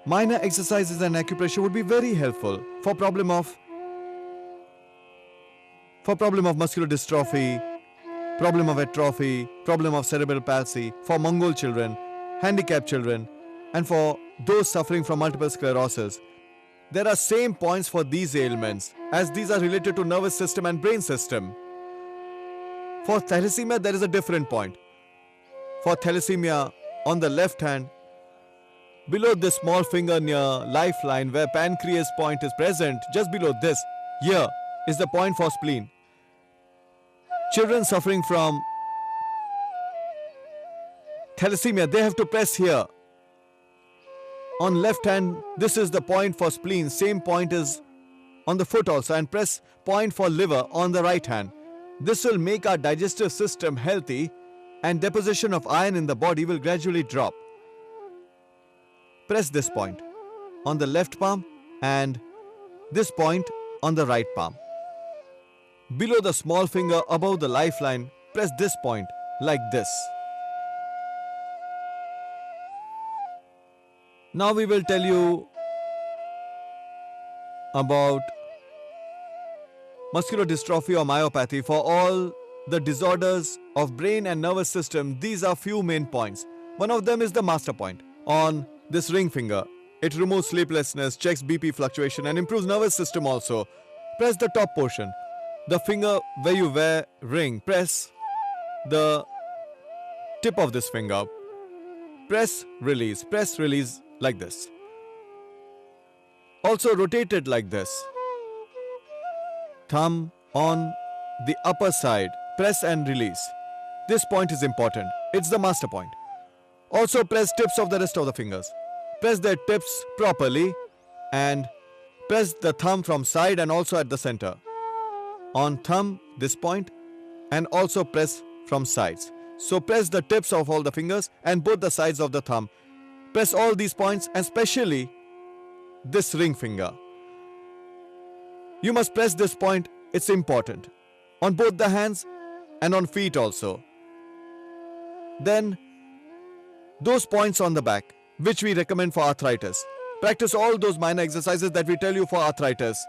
Minor exercises and acupressure would be very helpful for problem of muscular dystrophy, problem of atrophy, problem of cerebral palsy, for Mongol children, handicapped children, and for those suffering from multiple sclerosis. There are same points for these ailments, as these are related to nervous system and brain system. For thalassemia, there is a different point. For thalassemia, on the left hand, below this small finger near lifeline where pancreas point is present, just below this, here is the point for spleen. Children suffering from thalassemia, they have to press here. On left hand, this is the point for spleen. Same point is on the foot also, and press point for liver on the right hand. This will make our digestive system healthy and deposition of iron in the body will gradually drop. Press this point on the left palm and this point on the right palm. Below the small finger above the lifeline, press this point like this. Now we will tell you about muscular dystrophy or myopathy. For all the disorders of brain and nervous system, these are few main points. One of them is the master point on this ring finger. It removes sleeplessness, checks BP fluctuation and improves nervous system also. Press the top portion. The finger where you wear ring, press the tip of this finger. Press release like this. Also rotate it like this. Thumb on the upper side, press and release. This point is important. It's the master point. Also press tips of the rest of the fingers. Press their tips properly and press the thumb from side and also at the center. On thumb, this point, and also press from sides. So press the tips of all the fingers and both the sides of the thumb. Press all these points and especially this ring finger. You must press this point, it's important. On both the hands and on feet also. Then those points on the back, which we recommend for arthritis. Practice all those minor exercises that we tell you for arthritis.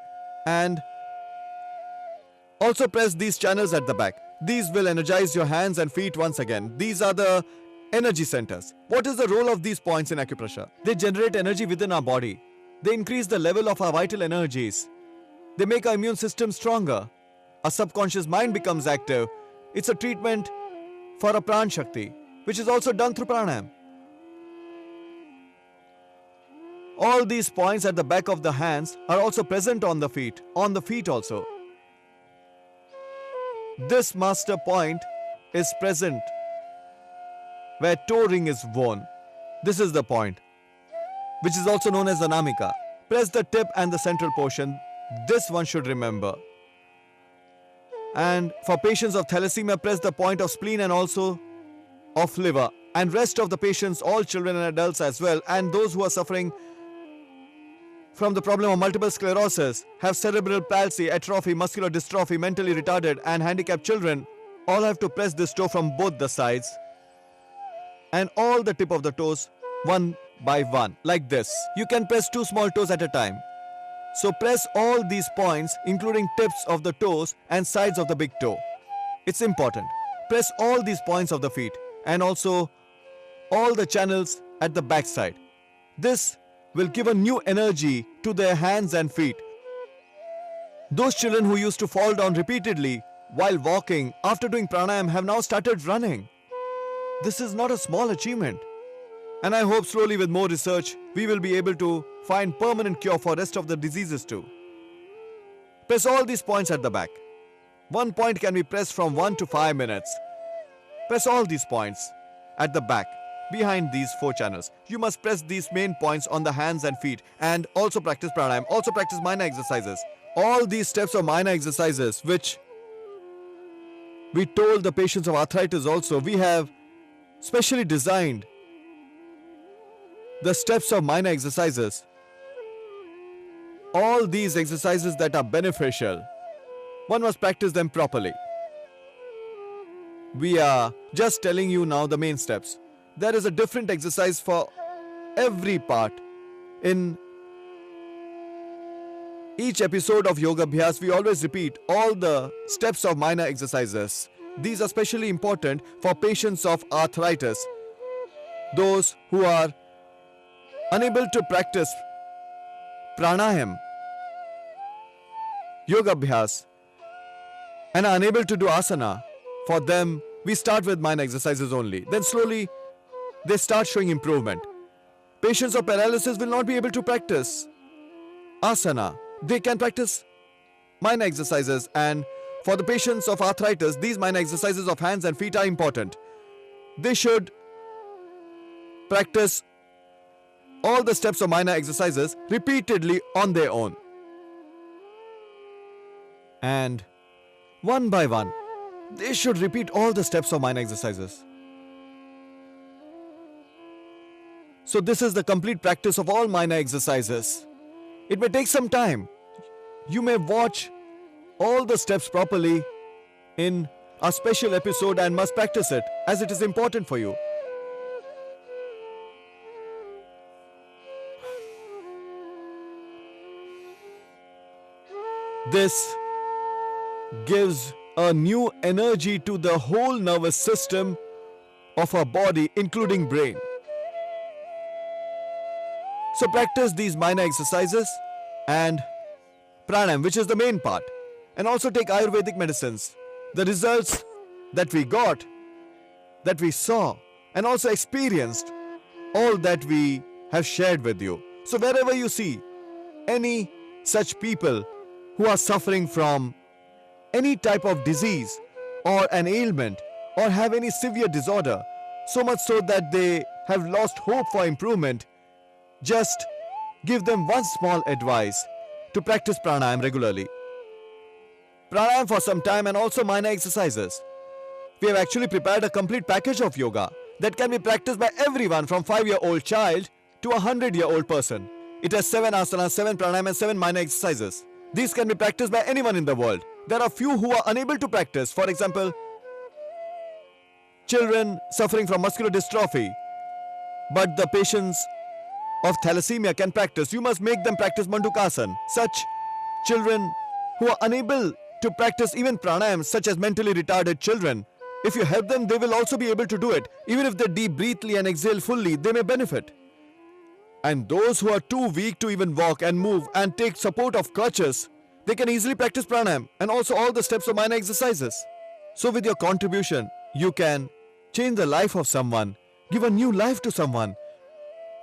And also press these channels at the back. These will energize your hands and feet once again. These are the energy centers. What is the role of these points in acupressure? They generate energy within our body. They increase the level of our vital energies. They make our immune system stronger. Our subconscious mind becomes active. It's a treatment for a pran shakti, which is also done through pranayam. All these points at the back of the hands are also present on the feet also. This master point is present where toe ring is worn. This is the point, which is also known as anamika. Press the tip and the central portion. This one should remember. And for patients of thalassemia, press the point of spleen and also of liver. And rest of the patients, all children and adults as well, and those who are suffering from the problem of multiple sclerosis, have cerebral palsy, atrophy, muscular dystrophy, mentally retarded and handicapped children, all have to press this toe from both the sides and all the tip of the toes one by one like this. You can press 2 small toes at a time. So press all these points including tips of the toes and sides of the big toe. It's important. Press all these points of the feet and also all the channels at the back side. This will give a new energy to their hands and feet. Those children who used to fall down repeatedly while walking after doing pranayam have now started running. This is not a small achievement. And I hope slowly with more research, we will be able to find permanent cure for rest of the diseases too. Press all these points at the back. One point can be pressed from 1 to 5 minutes. Press all these points at the back. Behind these 4 channels. You must press these main points on the hands and feet and also practice pranayam. Also practice minor exercises. All these steps are minor exercises which we told the patients of arthritis also. We have specially designed the steps of minor exercises. All these exercises that are beneficial, one must practice them properly. We are just telling you now the main steps. There is a different exercise for every part In each episode of Yoga Abhyas, we always repeat all the steps of minor exercises. These are especially important for patients of arthritis, those who are unable to practice pranayam, Yoga Abhyas, and are unable to do asana. For them, we start with minor exercises only. Then slowly, they start showing improvement. Patients of paralysis will not be able to practice asana. They can practice minor exercises, and for the patients of arthritis, these minor exercises of hands and feet are important. They should practice all the steps of minor exercises repeatedly on their own. And one by one, they should repeat all the steps of minor exercises. So this is the complete practice of all minor exercises. It may take some time. You may watch all the steps properly in a special episode and must practice it as it is important for you. This gives a new energy to the whole nervous system of our body, including brain. So practice these minor exercises and pranayam, which is the main part, and also take Ayurvedic medicines. The results that we got, that we saw, and also experienced, all that we have shared with you. So wherever you see any such people who are suffering from any type of disease or an ailment or have any severe disorder, so much so that they have lost hope for improvement, just give them one small advice: to practice pranayam regularly. Pranayam for some time and also minor exercises. We have actually prepared a complete package of yoga that can be practiced by everyone from 5-year-old child to a 100-year-old person. It has 7 asanas, 7 pranayam and 7 minor exercises. These can be practiced by anyone in the world. There are few who are unable to practice. For example, children suffering from muscular dystrophy. But the patients of thalassemia can practice. You must make them practice Mandukasana. Such children who are unable to practice even pranayam, such as mentally retarded children, if you help them, they will also be able to do it. Even if they deep breathly and exhale fully, they may benefit. And those who are too weak to even walk and move and take support of crutches, they can easily practice pranayam and also all the steps of minor exercises. So with your contribution, you can change the life of someone, give a new life to someone,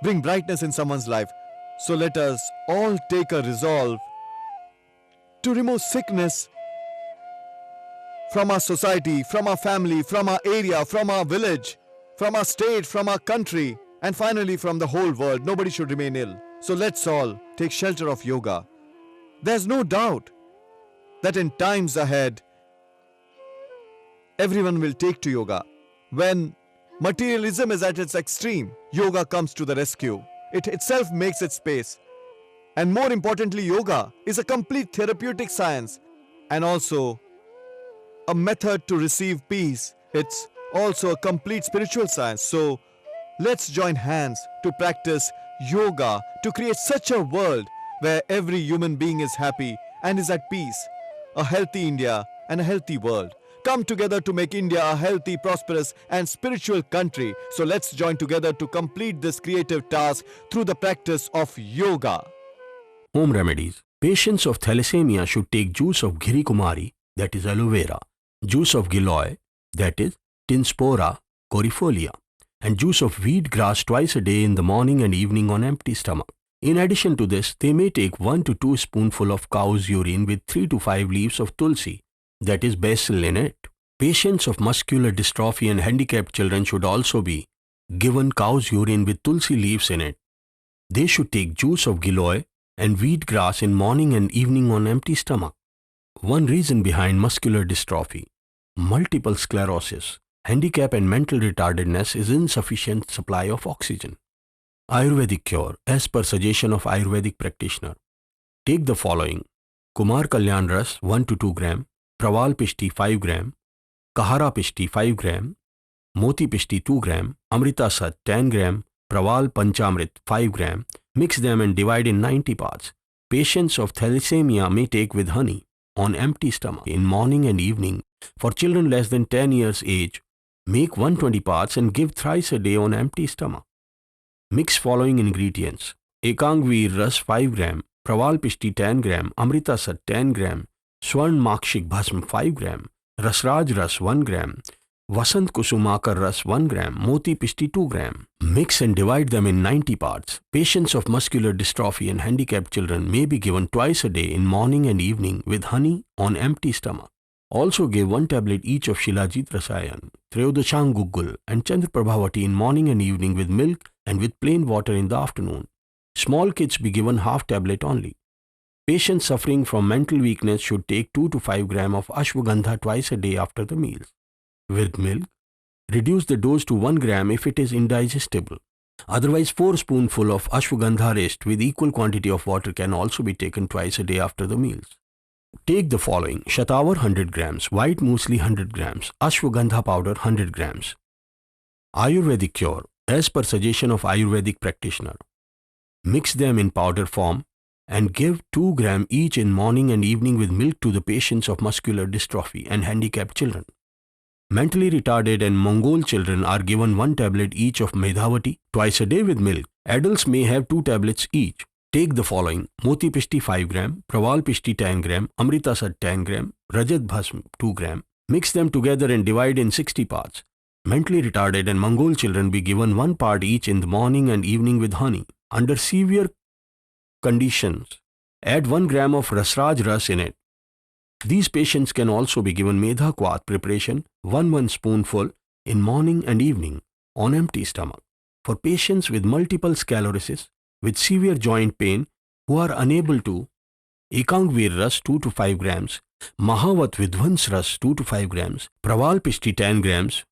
bring brightness in someone's life. So let us all take a resolve to remove sickness from our society, from our family, from our area, from our village, from our state, from our country, and finally from the whole world. Nobody should remain ill. So let's all take shelter of yoga. There's no doubt that in times ahead, everyone will take to yoga. When materialism is at its extreme, yoga comes to the rescue. It itself makes its space. And more importantly, yoga is a complete therapeutic science and also a method to receive peace. It's also a complete spiritual science. So let's join hands to practice yoga to create such a world where every human being is happy and is at peace. A healthy India and a healthy world come together to make India a healthy, prosperous and spiritual country. So let's join together to complete this creative task through the practice of yoga. Home remedies. Patients of thalassemia should take juice of Giri Kumari, that is aloe vera, juice of Giloy, that is Tinspora corifolia, and juice of wheat grass twice a day in the morning and evening on empty stomach. In addition to this, they may take 1 to 2 spoonful of cow's urine with 3 to 5 leaves of tulsi, that is basil in it. Patients of muscular dystrophy and handicapped children should also be given cow's urine with tulsi leaves in it. They should take juice of giloy and wheat grass in morning and evening on empty stomach. One reason behind muscular dystrophy, multiple sclerosis, handicap and mental retardedness is insufficient supply of oxygen. Ayurvedic cure as per suggestion of Ayurvedic practitioner. Take the following: Kumar Kalyan Ras 1 to 2 gram, Praval Pishti 5 gram, Kahara Pishti 5 gram, Moti Pishti 2 gram, Amrita Sat 10 gram, Praval Panchamrit 5 gram, Mix them and divide in 90 parts. Patients of thalassemia may take with honey on empty stomach in morning and evening. For children less than 10 years age, make 120 parts and give thrice a day on empty stomach. Mix following ingredients: Ekangveer Ras 5 gram, Praval Pishti 10 gram, Amrita Sat 10 gram, Swarn Makshik Bhasm 5 gram, Rasraj Ras 1 gram, Vasant Kusumakar Ras 1 gram, Moti Pishti 2 gram. Mix and divide them in 90 parts. Patients of muscular dystrophy and handicapped children may be given twice a day in morning and evening with honey on empty stomach. Also give 1 tablet each of Shilajit Rasayan, Trayodashang Guggul and Chandraprabhavati in morning and evening with milk and with plain water in the afternoon. Small kids be given half tablet only. Patients suffering from mental weakness should take 2 to 5 gram of ashwagandha twice a day after the meals. With milk, reduce the dose to 1 gram if it is indigestible. Otherwise, 4 spoonful of ashwagandha rest with equal quantity of water can also be taken twice a day after the meals. Take the following: Shatavar 100 grams, white muesli 100 grams, ashwagandha powder 100 grams. Ayurvedic cure as per suggestion of Ayurvedic practitioner. Mix them in powder form and give 2 gram each in morning and evening with milk to the patients of muscular dystrophy and handicapped children. Mentally retarded and Mongol children are given 1 tablet each of Medhavati twice a day with milk. Adults may have 2 tablets each. Take the following: Moti Pishti 5 gram, Praval Pishti 10 gram, Amrita Sat 10 gram, Rajat Bhasm 2 gram. Mix them together and divide in 60 parts. Mentally retarded and Mongol children be given 1 part each in the morning and evening with honey. Under severe conditions, add 1 gram of Rasraj Ras in it. These patients can also be given Medha Quat preparation 1 spoonful in morning and evening on empty stomach. For patients with multiple sclerosis, with severe joint pain who are unable to, Ekangveer Ras 2 to 5 grams, Mahavat Vidvans Ras 2 to 5 grams, Praval Pishti 10 grams,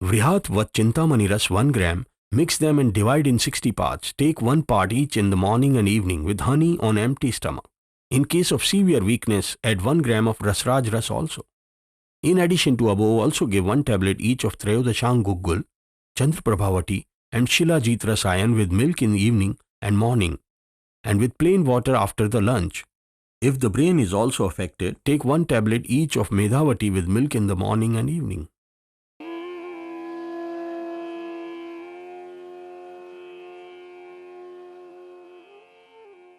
Vrihat Vat Chintamani Ras 1 gram. Mix them and divide in 60 parts. Take 1 part each in the morning and evening with honey on empty stomach. In case of severe weakness, add 1 gram of Rasraj Ras also. In addition to above, also give 1 tablet each of Trayodashang Guggul, Chandraprabhavati and Shilajit Rasayan with milk in the evening and morning and with plain water after the lunch. If the brain is also affected, take 1 tablet each of Medhavati with milk in the morning and evening.